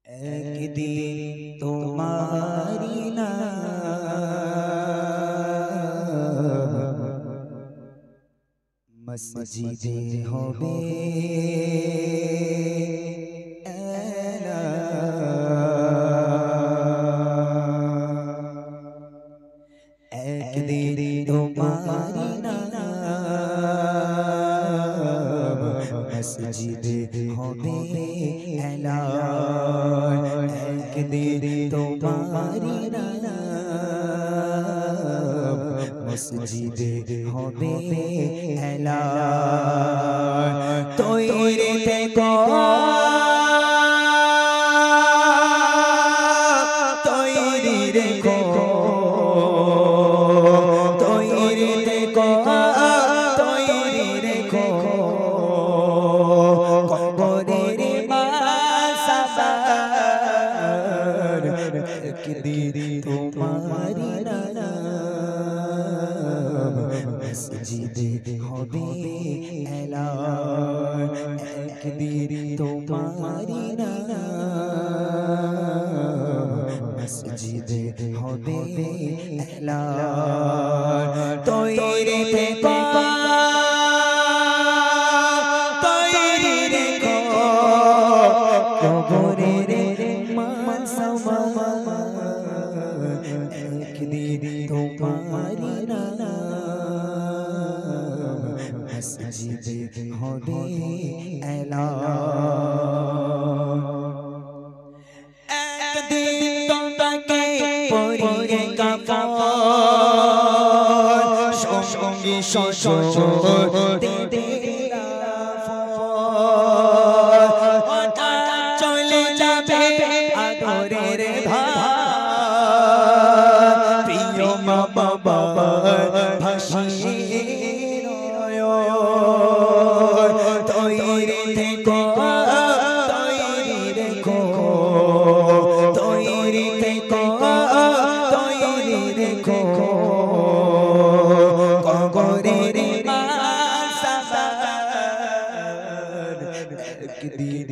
একদিন তোমারি নাম মসজিদে হবে একদিন তোমারি নাম মসজিদে হবে এলান একদিন তোমারি নাম মসজিদে হবে এলান তৈরি থেকো তৈরি রেখো তৈরি থেকো তৈরি রেখো কবরের মাসাবার একদিন তোমারি নাম মসজিদে হবে এলান একদিন তোমারি নাম মসজিদে হবে এলান তৈরি থেকো তৈরি রেখো কবরের মাসাবার একদিন তোমারি নাম মসজিদে হবে এলান একদিন তোমাকে পরিয়ে কাফন সঙ্গী শ্বশুর দেবে চলে যাবে আদরের ধার প্রিয় মা বাবার ভাসিয়ে তৈরি থেকো তৈরি রেখো তৈরি থেকো তৈরি রেখো কবরের মাসাবার একদিন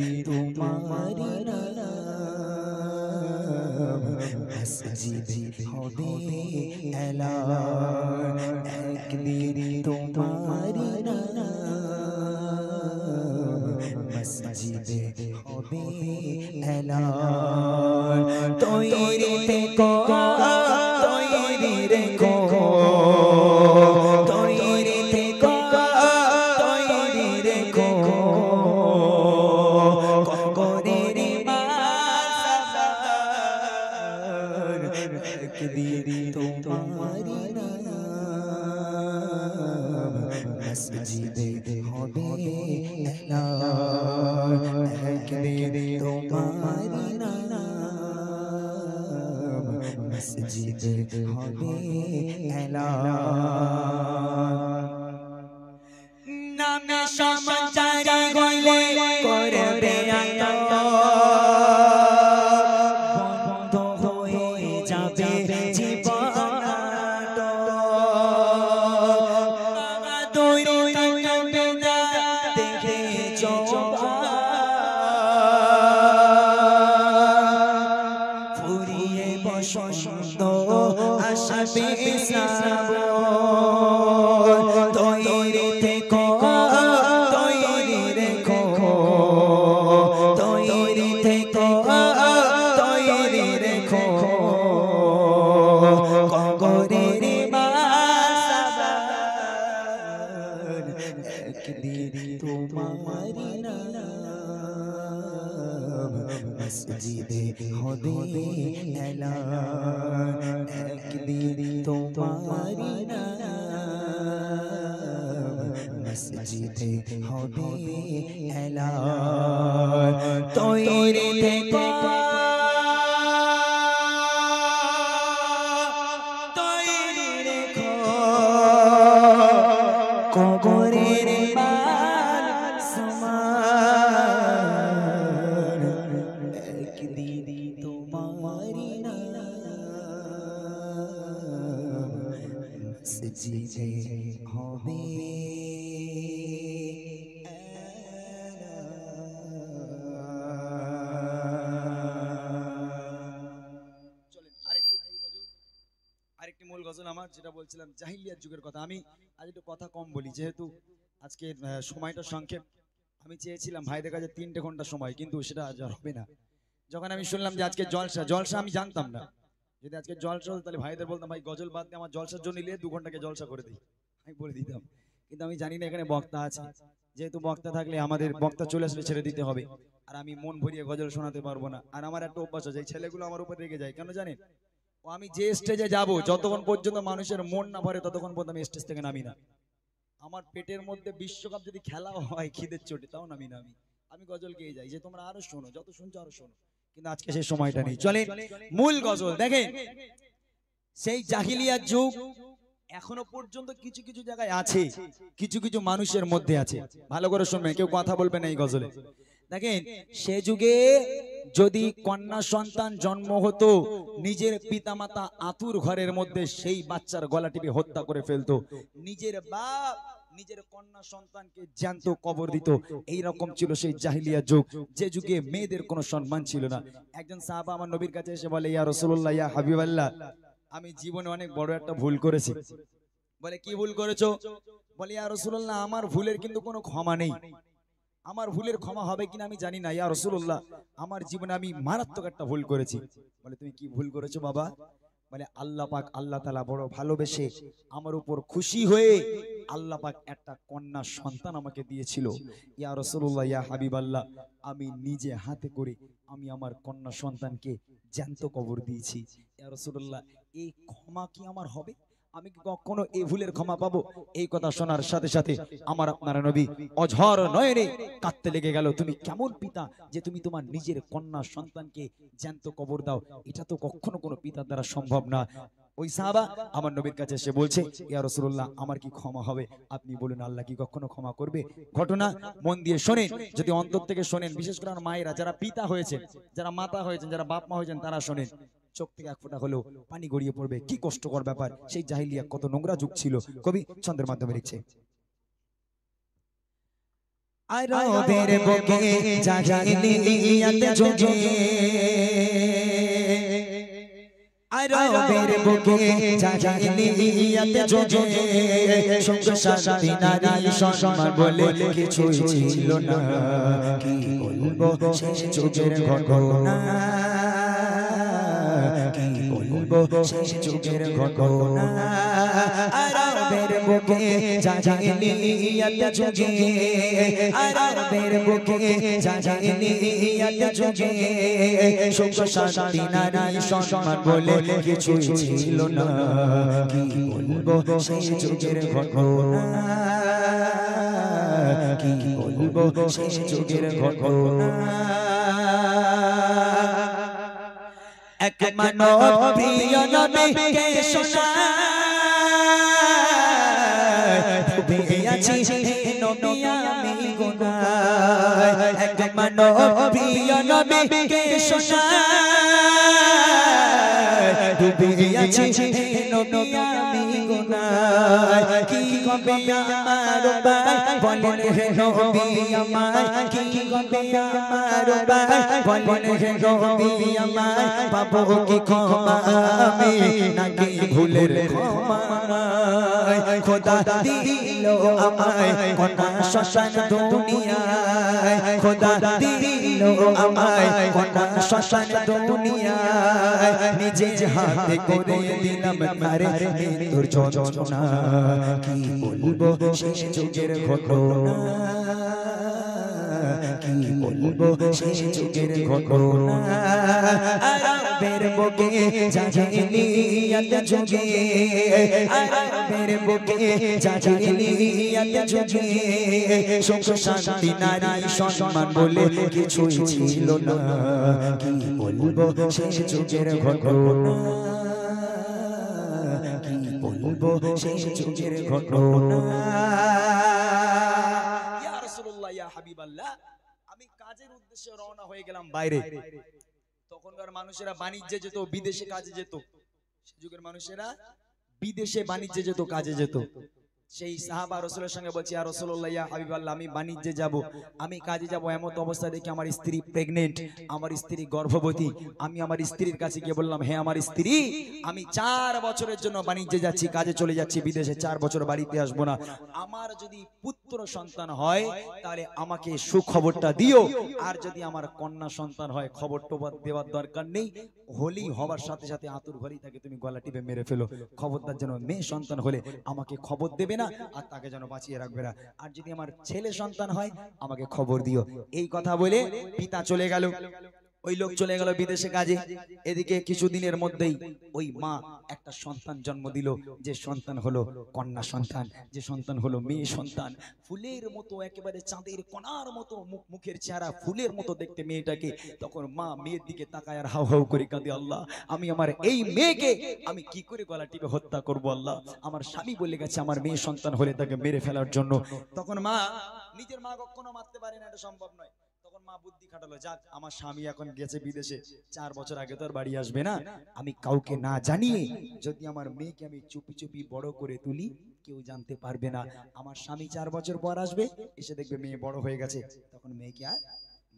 তোমারি নাম মসজিদে হবে এলান একদিন তোমারি নাম মসজিদে হবে এলান তৈরি থেকো তৈরি রেখো তৈরি থেকো তৈরি রেখো কবরের মাসাবার একদিন তোমারি নাম মসজিদে হবে এলান একদিন তোমারি নাম মসজিদে হবে এলান নামে সমাচারি হইলে করবে বন্ধ হয়ে যাবে জীবন তৈরি থাকবে না দেখে ফুরিয়ে বসন্ত আসবে শ্রাবণ তৈরি থেকো তৈরি রেখো তৈরি থেকো তৈরি রেখো কবরের মাসাবার একদিন তোমারি নাম মসজিদে হবে এলান একদিন তোমারি নাম মসজিদে হবে এলান তৈরি থেকো তৈরি রেখো কবরের মাসাবার একদিন তোমারি নাম মসজিদে হবে এলান আমার যেটা বলছিলাম জাহিলিয়াত যুগের কথা। আমি আজ একটু কথা কম বলি, যেহেতু আজকে সময়টা সংক্ষেপ। আমি চেয়েছিলাম ভাইদের কাছে 3টে ঘন্টা সময়, কিন্তু সেটা আজ আর হবে না। যখন আমি শুনলাম যে আজকে জলসা, জলসা আমি জানতাম না। যদি আজকে জলসা হতো তাহলে ভাইদের বলতাম, ভাই গজল বাদ দিয়ে আমার জলসার জন্য নিলে 2 ঘন্টাকে জলসা করে দিই, আমি বলে দিতাম। কিন্তু আমি জানি না এখানে বক্তা আছে, যেহেতু বক্তা থাকলে আমাদের বক্তা চলে আসলে ছেড়ে দিতে হবে। আর আমি মন ভরিয়ে গজল শোনাতে পারবো না। আর আমার একটা অভ্যাস আছে, এই ছেলেগুলো আমার উপর রেগে যায় কেন জানেন? ও আমি যে স্টেজে যাব, যতক্ষণ পর্যন্ত মানুষের মন না ভরে ততক্ষণ পর্যন্ত আমি স্টেজ থেকে নামি না। আমার পেটের মধ্যে বিশ্বকাপ যদি খেলা হয় খিদের চোটে, তাও নামি না। আমি গজল গেয়ে যাই, যে তোমরা আরো শোনো, যত শুনছো আরো শোনো। কিন্তু আজকে সেই সময়টা নেই। চলেন মূল গজল দেখেন। সেই জাহিলিয়াত যুগ এখনো পর্যন্ত কিছু কিছু জায়গায় আছে, কিছু কিছু মানুষের মধ্যে আছে। ভালো করে শুনবেন, কেউ কথা বলবে না এই গজলে। দেখেন, সে যুগে যদি কন্যা সন্তান জন্ম হতো, নিজের পিতামাতা আতুর ঘরের মধ্যে সেই বাচ্চার গলা টিপে হত্যা করে ফেলতো। নিজের বাপ নিজের কন্যা সন্তানকে জ্যান্ত কবর দিত। এই রকম ছিল সেই জাহিলিয়া যুগ, যে যুগে মেয়েদের কোনো সম্মান ছিল না। একজন সাহাবা আমার নবীর কাছে এসে বলে, ইয়া রাসূলুল্লাহ, ইয়া হাবিবাল্লাহ, আমি জীবনে অনেক বড় একটা ভুল করেছি। বলে, কি ভুল করেছো? বলে, ইয়া রাসূলুল্লাহ, আমার ভুলের কিন্তু কোনো ক্ষমা নেই। আমার ভুলের ক্ষমা হবে কিনা আমি জানি না, ইয়া রাসূলুল্লাহ, আমার জীবনে আমি মারাত্মক একটা ভুল করেছি। বলে, তুমি কি ভুল করেছো বাবা? বলে, আল্লাহ পাক, আল্লাহ তাআলা বড় ভালোবেসে আমার উপর খুশি হয়ে আল্লাহ পাক একটা কন্যা সন্তান আমাকে দিয়েছিল। ইয়া রাসূলুল্লাহ, ইয়া হাবিবাল্লাহ, আমি নিজে হাতে করে আমি আমার কন্যা সন্তানকে জ্যান্ত কবর দিয়েছি। ইয়া রাসূলুল্লাহ, এই ক্ষমা কি আমার হবে? আমি কি কখনো এই ভুলের ক্ষমা পাবো? এই কথা শোনার সাথে সাথে আমার আপনার নবী অঝর নয়নে কাঁদতে লেগে গেল। তুমি কেমন পিতা যে তুমি তোমার নিজের কন্যা সন্তানকে জ্যান্ত কবর দাও? এটা তো কখনো কোনো পিতার দ্বারা সম্ভব না। ওই সাহাবা আমার নবীর কাছে এসে বলছে, ইয়া রাসূলুল্লাহ, আমার কি ক্ষমা হবে? আপনি বলুন, আল্লাহ কি কখনো ক্ষমা করবে? ঘটনা মন দিয়ে শোনেন, যদি অন্তর থেকে শোনেন, বিশেষ করে আমার মায়েরা যারা পিতা হয়েছেন, যারা মাতা হয়েছেন, যারা বাপ মা হয়েছেন, তারা শোনেন। চোখ থেকে এক ফোঁটা হলেও পানি গড়িয়ে পড়বে। কি কষ্টকর ব্যাপার! সেই জাহিলিয়া কত নোংরা যুগ ছিল। কবি ছন্দের মাধ্যমে লিখছে, আরবের বুকে জাহিলিয়াত যুগে, আরবের বুকে জাহিলিয়াত যুগে সুখ শান্তি নারী সম্মান বলে কিছু ছিল না। কি বলবো সে যুগের ঘটনা, কি বলবো সে যুগের ঘটনা। আরবের বুকে জাহিলিয়াত যুগে, আরবের বুকে জাহিলিয়াত যুগে সুখ শান্তি নারী সম্মান বলে কিছু ছিল না। কি বলবো সেই যুগের ঘটনা, কি বলবো সেই যুগের ঘটনা। এক মানব প্রিয় নবীকে শোনায়, ডুবে আছি নবী আমি গুনায়। এক মানব প্রিয় নবীকে শোনায়, ডুবে আছি নবী আমি গুনায়। কি হবে আমার ভাই বলেন হে নবী আমায়, কি হবে আমার ভাই বলেন হে নবী আমায়। পাবো কি ক্ষমা আমি নাকি ভুলের ক্ষমা? খোদা দিল আমায় কন্যা সন্তান দুনিয়ায়, খোদা দিল আমায় কন্যা সন্তান দুনিয়ায়। নিজে হাতে করে দিলাম তারে মৃত্যুর যন্ত্রণা। কি বলবো সেই যুগের ঘটনা, কি বলবো সেই যুগের ঘটনা। আরবের বুকে জাহিলিয়াত যুগে, আরবের বুকে জাহিলিয়াত যুগে সুখ শান্তি নারী সম্মান বলে কিছু ছিল না। কি বলবো সেই যুগের ঘটনা, কি বলবো সেই যুগের ঘটনা। ইয়া রাসূলুল্লাহ, ইয়া হাবিবাল্লাহ, আমি কাজের উদ্দেশ্যে রওনা হয়ে গেলাম বাইরে। তখনকার মানুষেরা বাণিজ্যে যেত, বিদেশে কাজে যেত। সে যুগের মানুষেরা বিদেশে বাণিজ্যে যেত, কাজে যেত। সেই সাহাবা রাসূলের সঙ্গে বলছি, ইয়া রাসূলুল্লাহ, ইয়া হাবিবাল্লাহ, আমি বাণিজ্যে যাব, আমি কাজে যাব, এমন অবস্থা দেখি আমার স্ত্রী প্রেগনেন্ট, আমার স্ত্রী গর্ভবতী। আমি আমার স্ত্রীর কাছে গিয়ে বললাম, হে আমার স্ত্রী, আমি 4 বছরের জন্য বাণিজ্যে যাচ্ছি, কাজে চলে যাচ্ছি বিদেশে, 4 বছর বাড়িতে আসবো না। আমার যদি পুত্র সন্তান হয় তাহলে আমাকে সুখবরটা দিও, আর যদি আমার কন্যা সন্তান হয় খবরটা দেওয়ার দরকার নেই, হোলি হবার সাথে সাথে আতুর ঘরেই তাকে তুমি গলা টিপে মেরে ফেলো। খবরদার যেন মেয়ে সন্তান হলে আমাকে খবর দেবে না, আর তাকে যেন বাঁচিয়ে রাখবে না, আর যদি আমার ছেলে সন্তান হয় আমাকে খবর দিও। এই কথা বলে পিতা চলে গেল, ওই লোক চলে গেল বিদেশে কাজে। এদিকে কিছুদিনের মধ্যেই ওই মা একটা সন্তান জন্ম দিল, যে সন্তান হলো কন্যা সন্তান, যে সন্তান হলো মেয়ে সন্তান। ফুলের মতো, একেবারে চাঁদের কণার মতো মুখের চেহারা, ফুলের মতো দেখতে মেয়েটাকে। তখন মা মেয়ের দিকে তাকায় আর হাউ হাউ করে কাঁদে, আল্লাহ, আমি আমার এই মেয়েকে আমি কি করে গলা টিপে হত্যা করব আল্লাহ, আমার স্বামী বলে গেছে আমার মেয়ে সন্তান হলে তাকে মেরে ফেলার জন্য। তখন মা, নিজের মা কখনো মারতে পারে না, এটা সম্ভব নয়। তখন মা বুদ্ধি খাটালো, যাক আমার স্বামী এখন গেছে বিদেশে, 4 বছর আগে তো আর বাড়ি আসবে না, আমি কাউকে না জানিয়ে যদি আমার মেয়েকে আমি চুপি চুপি বড় করে তুলি, কেউ জানতে পারবে না। আমার স্বামী 4 বছর পর আসবে, এসে দেখবে মেয়ে বড় হয়ে গেছে, তখন মেয়েকে আর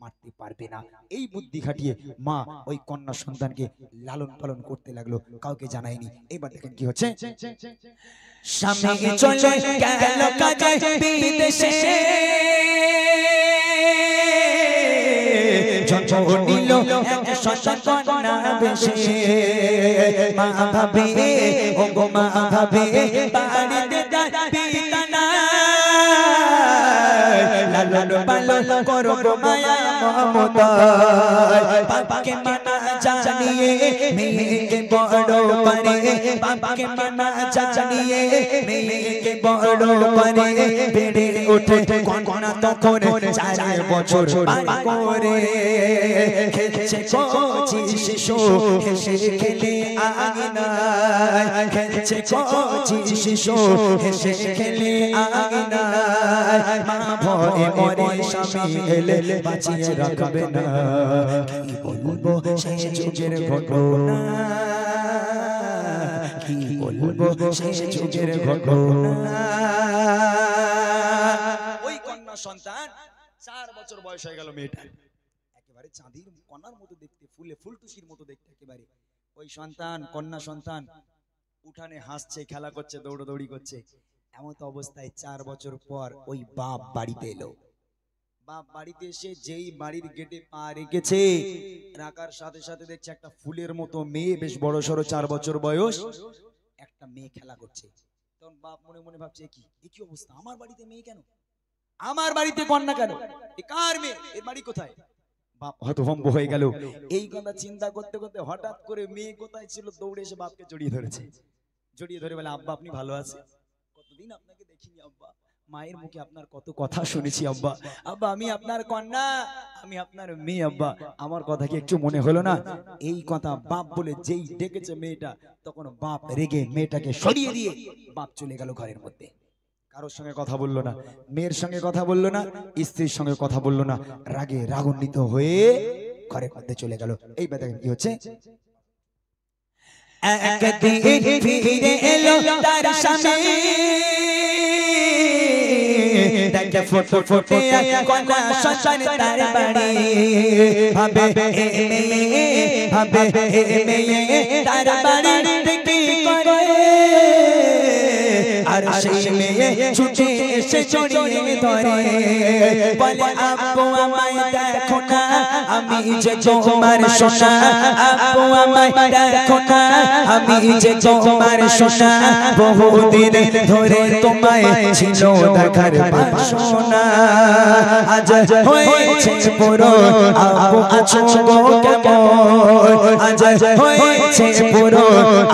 মারতে পারবে না। এই বুদ্ধি খাটিয়ে মা ওই কন্যা সন্তানকে লালন পালন করতে লাগলো, কাউকে জানায়নি। এবার দেখেন কি হচ্ছে। স্বামী চলে গেল কাজে বিদেশে, জন্ম নিল এক সন্তান কন্যা বেশে। মা ভাবে, ও গো মা ভাবে, বাড়িতে তার পিতা নাই, লালন পালন করব মায়া মমতা। বাবাকে মানা জানিয়ে মেয়েকে বড় করে, বাবাকে মানা জানিয়ে মেয়েকে বড় করে। বেড়ে ওঠে কন্যা তখন 4 বছর পার করে। খেলছে কচি শিশু, হেসে খেলে আঙিনায়, খেলছে কচি শিশু, হেসে খেলে আঙিনায়। মা ভয়ে মরে স্বামী এলে বাঁচিয়ে রাখবে না, কি বলবো সেই যুগের ঘটনা, কি বলবো সেই যুগের ঘটনা। ওই কন্যা সন্তান 4 বছর বয়স হয়ে গেল মেয়েটা, একেবারে চাঁদের কণার মতো দেখতে, ফুলে ফুলটুসির মতো দেখতে একেবারে। ওই সন্তান, কন্যা সন্তান উঠানে হাসছে, খেলা করছে, দৌড়দৌড়ি করছে। এমন অবস্থায় 4 বছর পর ওই বাপ বাড়িতে এলো। বাপ বাড়িতে এসে যেই বাড়ির গেটে পা রেখেছে, রাখার সাথে সাথে দেখছে একটা ফুলের মতো মেয়ে, বেশ বড় সড়ো, 4 বছর বয়স, একটা মেয়ে খেলা করছে। তখন বাপ মনে মনে ভাবছে, এ কি অবস্থা, আমার বাড়িতে মেয়ে কেন, আমার বাড়িতে কন্যা কেন, এ কার মেয়ে, এর বাড়ি কোথায়? বাপ হতভম্ব হয়ে গেল। এই কথা চিন্তা করতে করতে হঠাৎ করে মেয়ে কোথায় ছিল দৌড়ে এসে বাপকে জড়িয়ে ধরেছে। জড়িয়ে ধরে বলে, আব্বা আপনি ভালো আছেন? কতদিন আপনাকে দেখিনি আব্বা, মায়ের মুখে আপনার কত কথা শুনেছি আব্বা। আব্বা আমি আপনার কন্যা, আমি আপনার মেয়ে আব্বা, আমার কথা কি একটু মনে হলো না? এই কথা বাপ বলে যেই ডেকেছে মেয়েটা, তখন বাপ রেগে মেয়েটাকে সরিয়ে দিয়ে বাপ চলে গেল ঘরের মধ্যে। কারোর সঙ্গে কথা বললো না, মেয়ের সঙ্গে কথা বললো না, স্ত্রীর সঙ্গে কথা বললো না, রাগে রাগান্বিত হয়ে ঘরের মধ্যে চলে গেল। এইবার দেখেন কি হচ্ছে। একদিন ফিরে এলো তার স্বামী, দেখে ফুট ফুটে কন্যা সন্তান তার বাড়ি। ভাবে ভাবে তার বাড়ি কি করে, আর সেই মেয়ে ছুটে এসে জড়িয়ে ধরে, বলে আব্বু আমায় দেখো না, আমি যে তোমার সোনা, আব্বু আমায় দেখো না, আমি যে তোমার সোনা। বহুদিন ধরে তোমায় ছিল দেখার বাসনা, আজ হয়েছে পুরো, আব্বু আছো গো কেমন, আজ হয়েছে পুরো,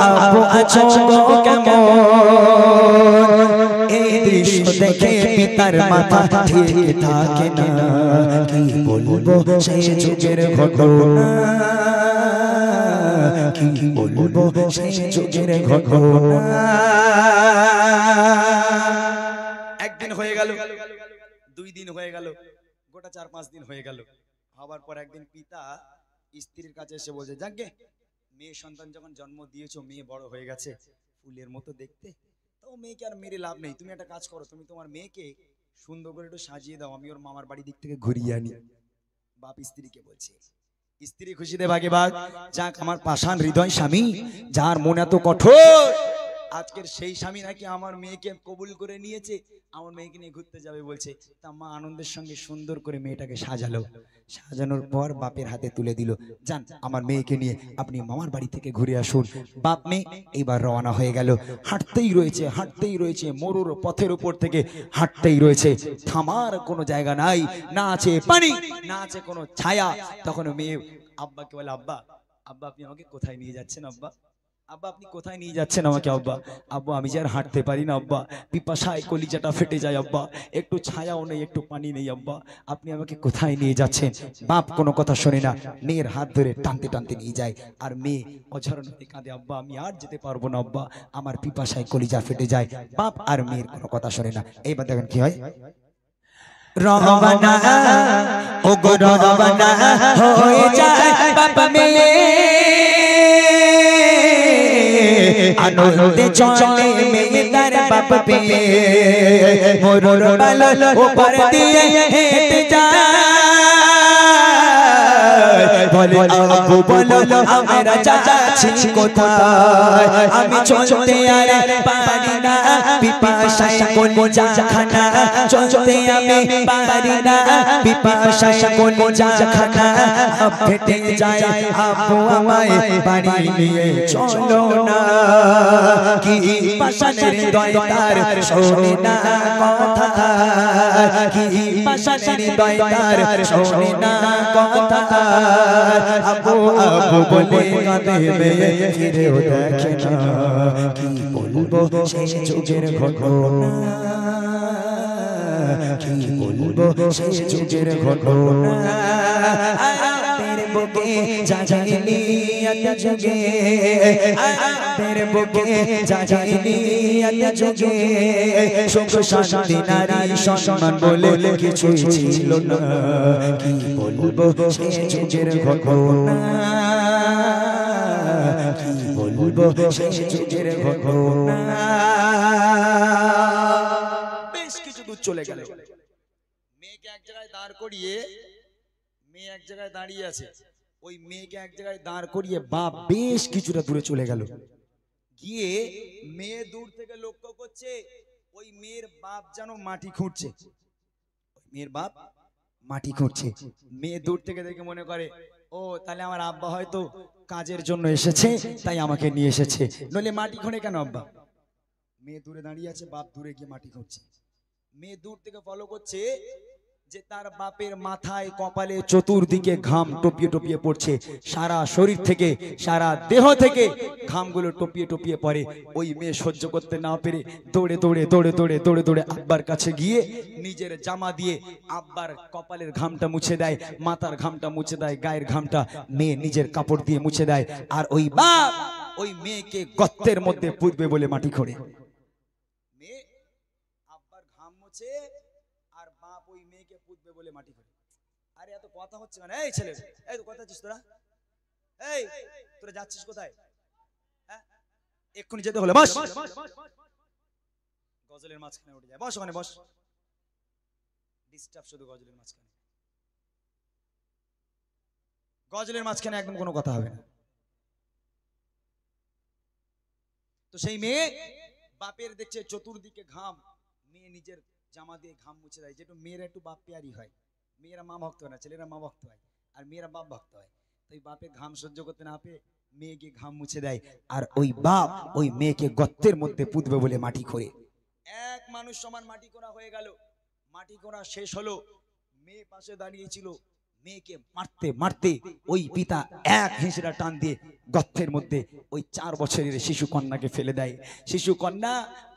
আব্বু আছো গো কেমন। এই দৃশ্য দেখে পিতার মাথা ঠিক থাকে না, কি বলবো সেই যুগের ঘটনা, কি বলবো সেই যুগের ঘটনা। একদিন হয়ে গেল, 2 দিন হয়ে গেল, গোটা 4-5 দিন হয়ে গেল। হবার পর একদিন পিতা স্ত্রীর কাছে এসে বলছে, যাকগে মেয়ে সন্তান যখন জন্ম দিয়েছো, মেয়ে বড় হয়ে গেছে, ফুলের মতো দেখতে, তো মেয়েকে আর মেরে লাভ নেই, তুমি একটা কাজ করো, তুমি তোমার মেয়েকে সুন্দর করে একটু সাজিয়ে দাও, আমি ওর মামার বাড়ি দিক থেকে ঘুরিয়ে আনি। বাপ স্ত্রীকে বলছে, স্ত্রী খুশিতে ভাগে ভাগ। যাক আমার পাষাণ হৃদয় স্বামী, যার মন এত কঠোর, আজকের সেই স্বামী নাকি আমার মেয়েকে কবুল করে নিয়েছে, আমার মেয়েকে নিয়ে ঘুরতে যাবে বলছে। তা মা আনন্দের সঙ্গে সুন্দর করে মেয়েটাকে সাজালো, সাজানোর পর বাপের হাতে তুলে দিল, যান আমার মেয়েকে নিয়ে আপনি মামার বাড়ি থেকে ঘুরে আসুন। বাপ মেয়ে এইবার রওনা হয়ে গেল। হাঁটতেই রয়েছে মরুর পথের উপর থেকে হাঁটতেই রয়েছে, থামার কোনো জায়গা নাই, না আছে পানি, না আছে কোনো ছায়া। তখন মেয়ে আব্বাকে বলে, আব্বা আব্বা আপনি আমাকে কোথায় নিয়ে যাচ্ছেন আব্বা? আব্বা আপনি কোথায় নিয়ে যাচ্ছেন আমাকে আব্বা? আব্বা আমি যে আর হাঁটতে পারি না আব্বা, পিপাসায় কলিজাটা ফেটে যায় আব্বা, একটু ছায়াও নেই, একটু পানি নেই আব্বা, আপনি আমাকে কোথায় নিয়ে যাচ্ছেন? বাপ কোনো কথা শোনে না, মেয়ের হাত ধরে টানতে টানতে নিয়ে যায়। আর মেয়ে অঝরণতে কাঁদে, আব্বা আমি আর যেতে পারবো না আব্বা, আমার পিপাসায় কলিজা ফেটে যায়। বাপ আর মেয়ের কোনো কথা শোনে না। এইবার দেখেন কি হয়। রওনা ও গো রওনা হয়ে যায় বাপ মেয়ে, আনন্দে চলে মেয়ে তার বাপ পেয়ে, মরুর বালল ওপর দিয়ে হেঁটে যায়, বলে আব্বু বলো আমরা যাচ্ছি কোথায়, আমি চলতে আর পারি না, পিপাসায় কলিজা খানা, চলতে আমি পারি না, পিপাসায় কলিজা খানা ফেটে যায়, আব্বু আমায় বাড়ি নিয়ে চলো না, কি পাশানের হৃদয় তার শোনে না কথা, কি পাশানের হৃদয় তার শোনে না কথা, আব্বু আব্বু বলে কাঁদে মেয়ে, ফিরেও দেখে না, কি বলবো সেই যুগের ঘটনা, কি বলবো সেই যুগের ঘটনা, তেরে বুকে জাগাইনি আজ জগে, তেরে বুকে জাগাইনি আজ জগে, সুখ শান্তি নারী সম্মান বলে কিছুই ছিল না, কি বলবো সেই যুগের ঘটনা, কি বলবো সেই যুগের ঘটনা। বেশ কিছু দূর চলে গেল, মেয়েকে এক জায়গায় দাঁড় করিয়ে, মেয়ে এক জায়গায় দাঁড়িয়ে আছে, ওই মেয়েকে এক জায়গায় দাঁড় করিয়ে বাপ বেশ কিছুটা দূরে চলে গেল। গিয়ে মেয়ে দূর থেকে লক্ষ্য করছে ওই মেয়ের বাপ যেন মাটি খুঁড়ছে, মেয়ের বাপ মাটি খুঁড়ছে। মেয়ে দূর থেকে দেখে মনে করে, ও তাহলে আমার আব্বা হয়তো কাজের জন্য এসেছে, তাই আমাকে নিয়ে এসেছে, নইলে মাটি খোঁড়ে কেন আব্বা? মেয়ে দূরে দাঁড়িয়ে আছে, বাপ দূরে গিয়ে মাটি খুঁড়ছে। মেয়ে দূর থেকে ফলো করছে যে তার বাপের মাথায় কপালে চতুর্দিকে ঘাম টপিয়ে টপিয়ে পড়ছে, সারা শরীর থেকে সারা দেহ থেকে ঘামগুলো টপিয়ে টপিয়ে পড়ে। ওই মেয়ে সহ্য করতে না পেরে দৌড়ে দৌড়ে দৌড়ে দৌড়ে দৌড়ে দৌড়ে আব্বার কাছে গিয়ে নিজের জামা দিয়ে আব্বার কপালের ঘামটা মুছে দেয়, মাথার ঘামটা মুছে দেয়, গায়ের ঘামটা মেয়ে নিজের কাপড় দিয়ে মুছে দেয়। আর ওই বাপ ওই মেয়েকে গর্তের মধ্যে পুঁতবে বলে মাটি খোঁড়ে। মেয়ে আব্বার ঘাম মুছে আর বাপ ওই মেয়েকে পুঁতবে বলে মাটি খোঁড়ে। আরে এত কথা হচ্ছে মানে, এই ছেলে এই তো কথা আছিস তোরা, এই তোরা যাচ্ছিস কোথায়? হ্যাঁ এক্ষুনি যেতে হলে বস, গজলের মাঝখানে উঠে যায়, বস ওখানে বস, ডিস্টার্ব শুধু গজলের মাঝখানে, গজলের মাঝখানে একদম কোনো কথা হবে না। তো সেই মেয়ে বাপের দেখছে চতুর্দিকে ঘাম, মেয়ে নিজের জামা দিয়ে ঘাম মুছে দেয়, যেটা মেয়েরা একটু বাপ পেয়ারি হয়, মেয়েরা মা ভক্ত হয় না, ছেলেরা মা ভক্ত হয়, আর মেয়েরা বাপ ভক্ত হয়। তাই বাপের ঘাম সহ্য করতে না পেয়ে মেয়েকে ঘাম মুছে দেয়, আর ওই বাপ ওই মেয়েকে গর্তের মধ্যে পুঁতবে বলে মাটি খোঁড়ে। এক মানুষ সমান মাটি করা হয়ে গেল। মাটি করা শেষ হলো, মেয়ে পাশে দাঁড়িয়েছিল, মেয়েকে মারতে মারতে ওই পিতা এক হিঁচড়া টান দিয়ে গর্তের মধ্যে ওই 4 বছরের শিশু কন্যাকে ফেলে দেয়। শিশু কন্যা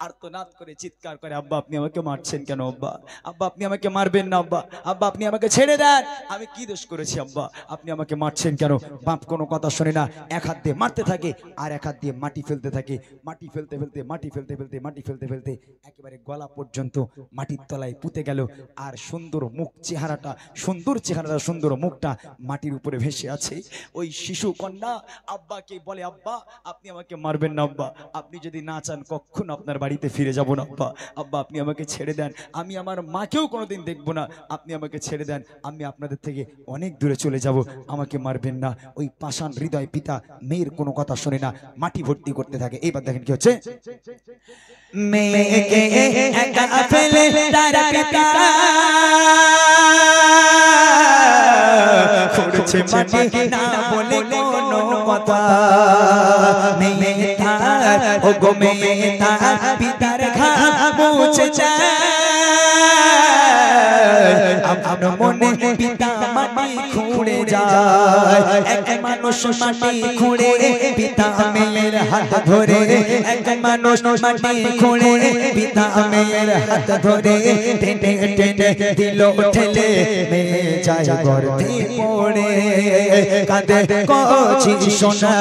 আর্তনাদ করে চিৎকার করে, আব্বা আপনি আমাকে মারছেন কেন আব্বা? আব্বা আপনি আমাকে মারবেন না আব্বা, আব্বা আপনি আমাকে ছেড়ে দেন, আমি কি দোষ করেছি আব্বা, আপনি আমাকে মারছেন কেন? বাপ কোনো কথা শোনে না, এক হাত দিয়ে মারতে থাকে আর এক হাত দিয়ে মাটি ফেলতে থাকে, মাটি ফেলতে ফেলতে মাটি ফেলতে ফেলতে মাটি ফেলতে ফেলতে একেবারে গলা পর্যন্ত মাটির তলায় পুঁতে গেল। আর সুন্দর মুখ চেহারাটা, সুন্দর চেহারাটা, সুন্দর মুখটা মাটির উপরে ভেসে আছে। ওই শিশু কন্যা আব্বাকে বলে আব্বা আপনি আমাকে মারবেন না আব্বা, আপনি যদি না চান কখনো আপনার বাড়িতে ফিরে যাব না আব্বা, আব্বা আপনি আমাকে ছেড়ে দেন, আমি আমার মাকেও কোনোদিন দেখবো না, আপনি আমাকে ছেড়ে দেন, আমি আপনাদের থেকে অনেক দূরে চলে যাব, আমাকে মারবেন না। ওই পাষাণ হৃদয় পিতা মেয়ের কোনো কথা শোনে না, মাটি ভর্তি করতে থাকে। এইবার দেখেন কি হচ্ছে, মেয়েকে একা ফেলে তার পিতা খুঁড়ছে মাটি না বলে কোনো কথা। মেয়ে তার ও গো মেয়ে তার পিতার ঘাম মুছে যায়, আমার মনে পিতা মাটি খুঁড়ে যায়। এক মানুষ মাটি খুঁড়ে পিতা মেয়ের হাত ধরে, এক মানুষ মাটি খুঁড়ে পিতা মেয়ের হাত ধরে, টেনে টেনে দিল ঠেলে মেয়ে যায় গর্ভে পড়ে। কাঁদে কচি সোনা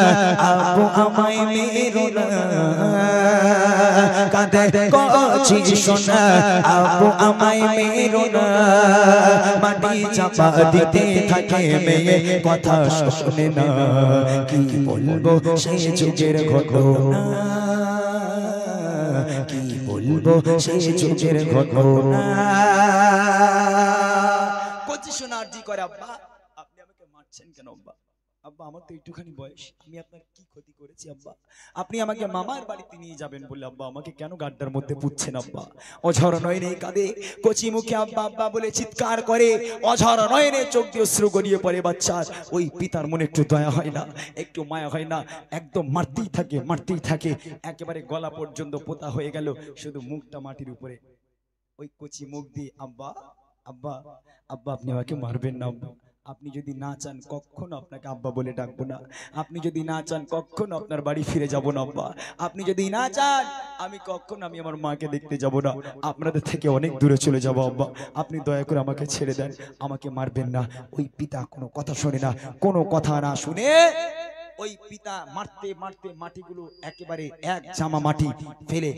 আব্বু আমায় মেরো না, কাঁদে কচি সোনা আব্বু আমায় মেরো না। মাটি চাপা দিতে থাকে মেয়ে কথা শোনে না, কি বলবো সেই যুগের ঘটনা, কি বলবো সেই যুগের ঘটনা। কচি সোনা আরজি করে আব্বা আপনি আমাকে মারছেন কেন আব্বা, আব্বা আমার তো একটুখানি বয়স, আমি আপনার কি ক্ষতি করেছি আব্বা, আপনি আমাকে মামার বাড়িতে নিয়ে যাবেন বলে আব্বা আমাকে কেন গাড্ডার মধ্যে পুচ্ছেন আব্বা। অঝর নয়নে কাঁদে, কচি মুখে আব্বা আব্বা বলে চিৎকার করে, অঝর নয়নে চোখ দিয়ে অশ্রু গড়িয়ে পড়ে বাচ্চার। ওই পিতার মনে একটু দয়া হয় না, একটু মায়া হয় না, একদম মারতেই থাকে মারতেই থাকে, একেবারে গলা পর্যন্ত পোতা হয়ে গেল, শুধু মুখটা মাটির উপরে। ওই কচি মুখ দিয়ে আব্বা আব্বা আব্বা আপনি আমাকে মারবেন না আব্বা, আপনি যদি না চান কখনো আপনাকে আব্বা বলে ডাকবো না, আপনি যদি না চান কখনো আপনার বাড়ি ফিরে যাব না আব্বা, আপনি যদি না চান আমি কখনো আমি আমার মাকে দেখতে যাব না, আপনাদের থেকে অনেক দূরে চলে যাব আব্বা, আপনি দয়া করে আমাকে ছেড়ে দেন, আমাকে মারবেন না। ওই পিতা কোনো কথা শোনে না, কোনো কথা না শুনে ওই পিতা মারতে মারতে মাটিগুলো একেবারে এক জামা মাটি ফেলে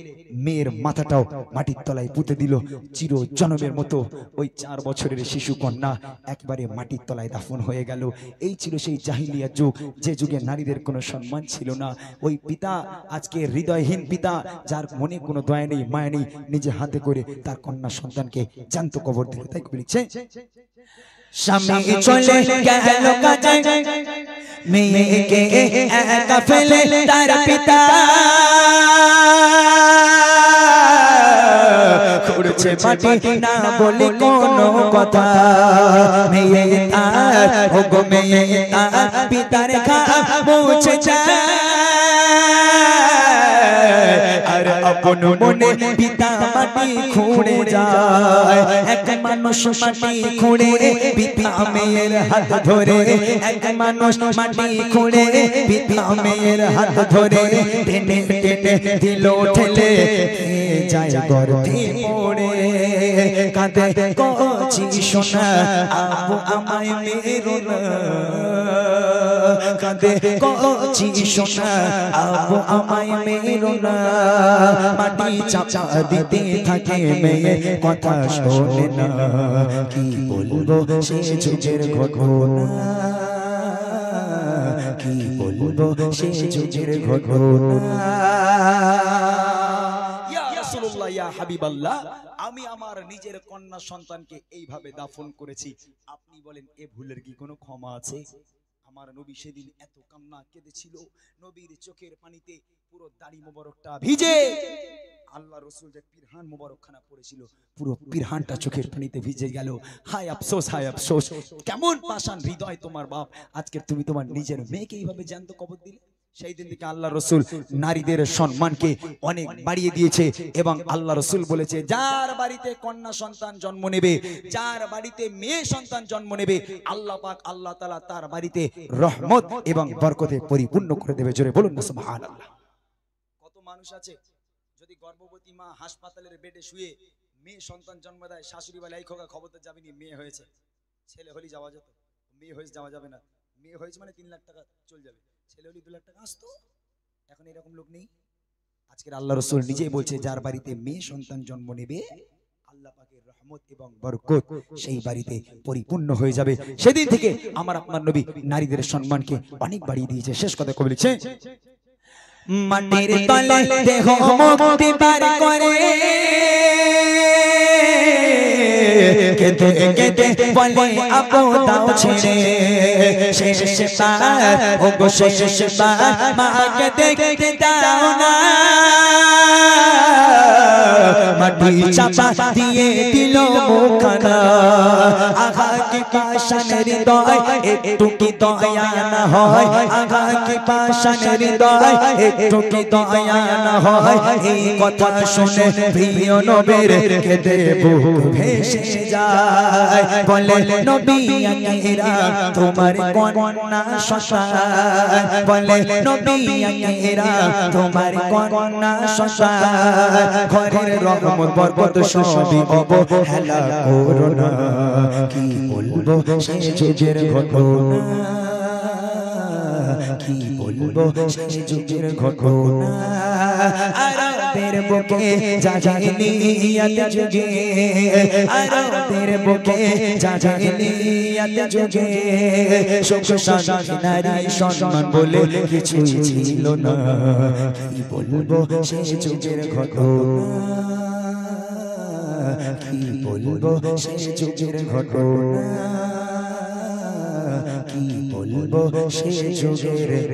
মেয়ের মাথাটাও মাটির তলায় পুঁতে দিল। চির জন্মের মতো ওই 4 বছরের শিশু কন্যা একবারে মাটির তলায় দাফন হয়ে গেল। এই ছিল সেই জাহিলিয়া যুগ, যে যুগে নারীদের কোনো সম্মান ছিল না। ওই পিতা আজকে হৃদয়হীন পিতা, যার মনে কোনো দয়া নেই মায়া নেই, নিজে হাতে করে তার কন্যা সন্তানকে জ্যান্ত কবর দিল। তাই কবি লিখছে, স্বামী চলে গেল কাজে মেয়েকে একা ফেলে তার পিতা খুঁড়ছে মাটি না বলে কোনো কথা। মেয়ে তার ও গো মেয়ে তার পিতার ঘাম মুছে যায়, আর আপন মনে পিতা মাটি খুঁড়ে যায়। এক মানুষ মাটি খুঁড়ে পিতা মেয়ের হাত ধরে, এক মানুষ মাটি খুঁড়ে পিতা মেয়ের হাত ধরে, টেনে টেনে দিল ঠেলে যায় গর্ভে পড়ে। কাঁদে কচি সোনা আব্বু আমায় মেরো না, কাঁদে কচি সোনা আব্বু আমায় মেরো না। মাটি চাপা দিতে থাকে মেয়ে কথা শোনে না, কি বলবো সেই যুগের ঘটনা, কি বলবো সেই যুগের ঘটনা। ইয়া রাসূলুল্লাহ ইয়া হাবিবাল্লাহ, আমি আমার নিজের কন্যা সন্তানকে এইভাবে দাফন করেছি, আপনি বলেন এ ভুলের কি কোনো ক্ষমা আছে? আমার নবী সেদিন এত কান্না কেঁদেছিল, নবীর চোখের পানিতে পুরো দাড়ি মোবারকটা ভিজে, আল্লাহ রসুল যে পিরহান মোবারকখানা পড়েছিল পুরো পিরহানটা চোখের পানিতে ভিজে গেল। হায় আফসোস, হায় আফসোস, কেমন পাষাণ হৃদয় তোমার বাপ, আজকে তুমি তোমার নিজের মেয়েকে এইভাবে জ্যান্ত কবর দিলে। সেই দিন থেকে আল্লাহ রসুল নারীদের সম্মানকে অনেক বাড়িয়ে দিয়েছে, এবং আল্লাহ রসুল বলেছে যার বাড়িতে কন্যা সন্তান জন্ম নেবে, যার বাড়িতে মেয়ে সন্তান জন্ম নেবে, আল্লাহ পাক আল্লাহ তাআলা তার বাড়িতে রহমত এবং বরকতে পরিপূর্ণ করে দেবে। জোরে বলুন না সুবহানাল্লাহ। কত মানুষ আছে যদি গর্ভবতী মা হাসপাতালের বেডে শুয়ে মেয়ে সন্তান জন্ম দেয়, শাশুড়ি বলে এই খোকা খবরদার যাবি না, মেয়ে হয়েছে, ছেলে হলেই যাওয়া যেত, মেয়ে হয়েছে যাওয়া যাবে না, মেয়ে হয়েছে মানে 3 লাখ টাকা চলে যাবে, ছেলে হলেই 2 লাখ টাকা আসতো। এখন এরকম লোক নেই। আজকের আল্লাহ রসুল নিজেই বলছে যার বাড়িতে মেয়ে সন্তান জন্ম নেবে আল্লাহ পাকের রহমত এবং বরকত সেই বাড়িতে পরিপূর্ণ হয়ে যাবে। সেদিন থেকে আমার আপনার নবী নারীদের সম্মানকে অনেক বাড়িয়ে দিয়েছে। শেষ কথা কবি লিখছে, মাটির তলে দেহ মুক্তি বার করে কেঁদে কেঁদে বলে আপু দাও ছেড়ে শেষবার ও গো শেষবার মাকে দেখতে দাও না মাটি চাপা দিয়ে দিল মুখানা আঘা কি পাষাণ হৃদয় একটু কি দয়া না হয় আঘা কি পাষাণ হৃদয় একটু কি দয়া না হয় এই কথা শুনে প্রিয় নবীর কেঁদে বুক ভেসে যায় বলে নবী আকিরা তোমার কন্যা শশায় বলে নবী আকিরা তোমার কন্যা শশায় ঘরের রহমত বরকত সবই অবহেলা করো না কি বলবো সে যুগের ঘটনা কি বলবো সে যুগের ঘটনা আরবের বুকে জাহিলিয়াত যুগে আরবের বুকে জাহিলিয়াত যুগে সুখ শান্তি নারী সম্মান বলে কিছু ছিল না কি বলবো সে যুগের ঘটনা কি বলবো সে যুগের ঘটনা কি বলবো সে যুগের